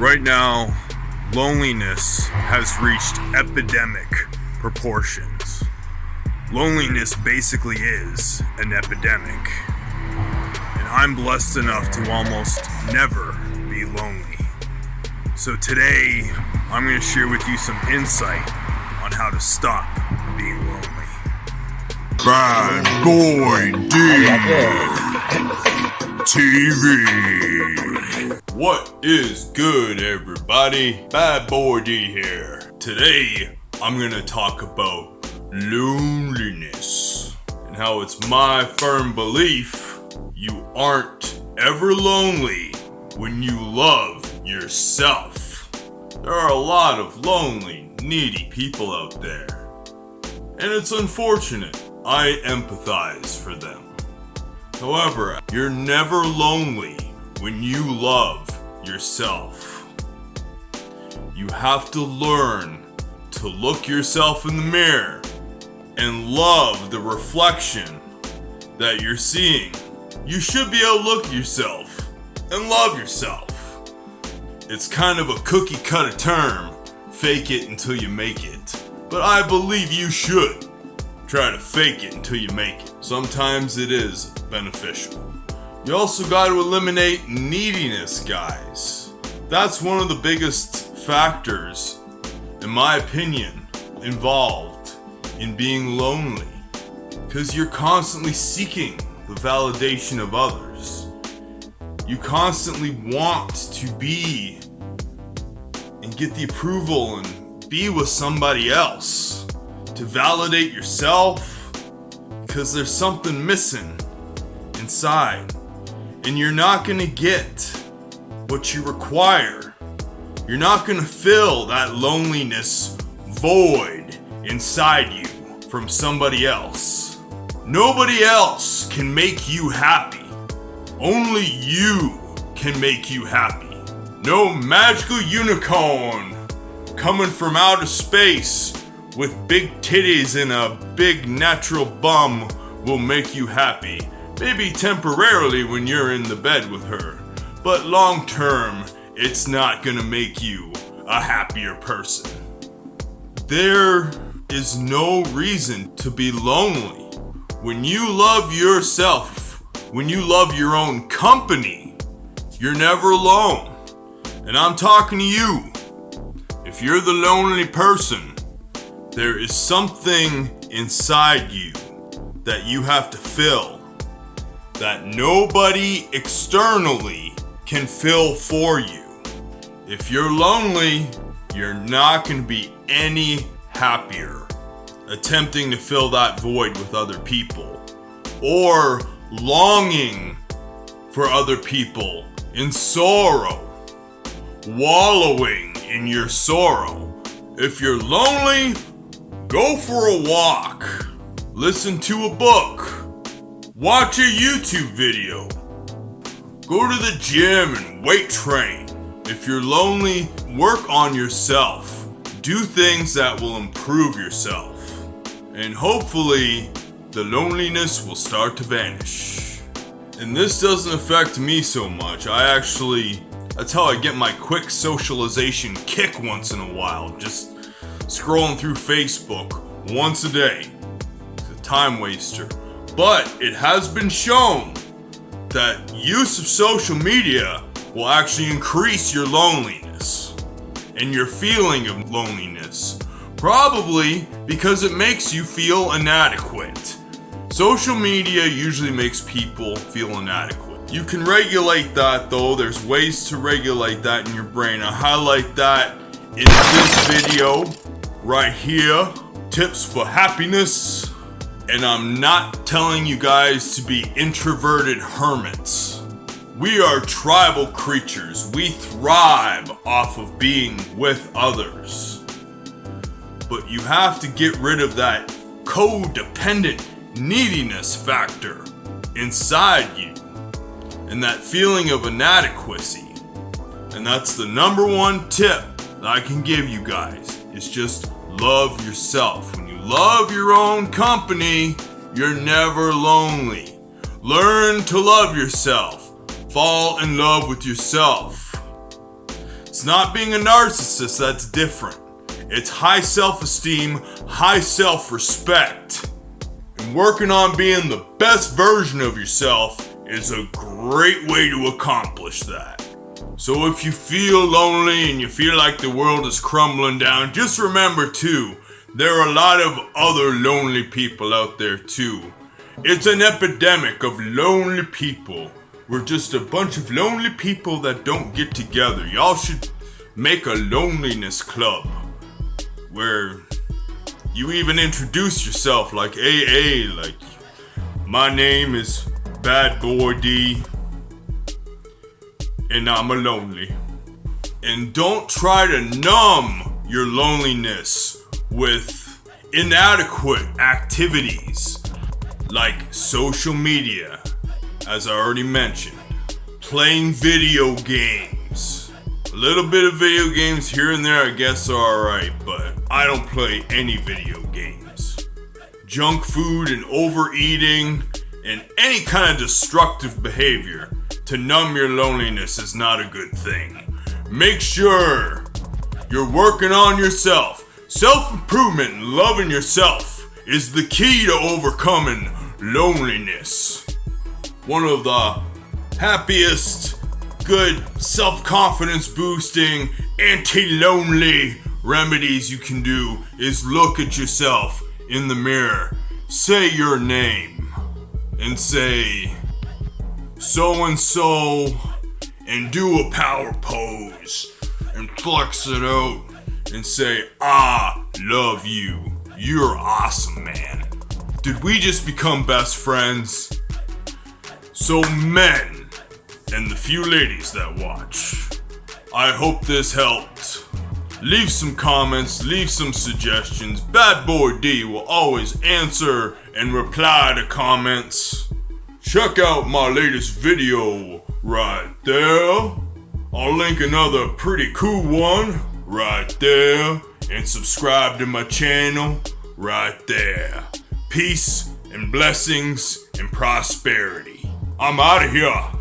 Right now, loneliness has reached epidemic proportions. Loneliness basically is an epidemic. And I'm blessed enough to almost never be lonely. So today, I'm going to share with you some insight on how to stop being lonely. Bad Boy D TV. What is good, everybody? Bad Boy D here. Today, I'm going to talk about loneliness and how it's my firm belief you aren't ever lonely when you love yourself. There are a lot of lonely, needy people out there, and it's unfortunate. I empathize for them. However, you're never lonely when you love yourself. You have to learn to look yourself in the mirror and love the reflection that you're seeing. You should be able to look at yourself and love yourself. It's kind of a cookie cutter term, fake it until you make it. But I believe you should try to fake it until you make it. Sometimes it is beneficial. You also got to eliminate neediness, guys. That's one of the biggest factors, in my opinion, involved in being lonely. Because you're constantly seeking the validation of others. You constantly want to be and get the approval and be with somebody else to validate yourself, because there's something missing inside and you're not gonna get what you require. You're not gonna fill that loneliness void inside you from somebody else. Nobody else can make you happy. Only you can make you happy. No magical unicorn coming from outer space with big titties and a big natural bum will make you happy. Maybe temporarily when you're in the bed with her, but long term, it's not gonna make you a happier person. There is no reason to be lonely. When you love yourself, when you love your own company, you're never alone. And I'm talking to you. If you're the lonely person, there is something inside you that you have to fill, that nobody externally can fill for you. If you're lonely, you're not going to be any happier attempting to fill that void with other people or longing for other people in sorrow, wallowing in your sorrow. If you're lonely, go for a walk, listen to a book, watch a YouTube video, go to the gym and weight train. If you're lonely, work on yourself. Do things that will improve yourself. And hopefully, the loneliness will start to vanish. And this doesn't affect me so much. That's how I get my quick socialization kick once in a while. Just scrolling through Facebook once a day. It's a time waster. But it has been shown that use of social media will actually increase your loneliness and your feeling of loneliness. Probably because it makes you feel inadequate. Social media usually makes people feel inadequate. You can regulate that though. There's ways to regulate that in your brain. I highlight that in this video right here, tips for happiness. And I'm not telling you guys to be introverted hermits. We are tribal creatures. We thrive off of being with others. But you have to get rid of that codependent neediness factor inside you and that feeling of inadequacy. And that's the number one tip that I can give you guys, is just love yourself. When you love your own company, you're never lonely. Learn to love yourself. Fall in love with yourself. It's not being a narcissist that's different. It's high self-esteem, high self-respect. And working on being the best version of yourself is a great way to accomplish that. So if you feel lonely and you feel like the world is crumbling down, just remember too, there are a lot of other lonely people out there too. It's an epidemic of lonely people. We're just a bunch of lonely people that don't get together. Y'all should make a loneliness club where you even introduce yourself like AA, like, my name is Bad Boy D, and I'm a lonely. And don't try to numb your loneliness with inadequate activities like social media, as I already mentioned, playing video games. A little bit of video games here and there I guess are alright, but I don't play any video games. Junk food and overeating and any kind of destructive behavior to numb your loneliness is not a good thing. Make sure you're working on yourself. Self-improvement and loving yourself is the key to overcoming loneliness. One of the happiest, good, self-confidence boosting, anti-lonely remedies you can do is look at yourself in the mirror, say your name, and say so and so, and do a power pose and flex it out and say, I love you. You're awesome, man. Did we just become best friends? So men, and the few ladies that watch, I hope this helped. Leave some comments, leave some suggestions. Bad Boy D will always answer and reply to comments. Check out my latest video right there. I'll link another pretty cool one right there, and subscribe to my channel right there. Peace and blessings and prosperity. I'm out of here.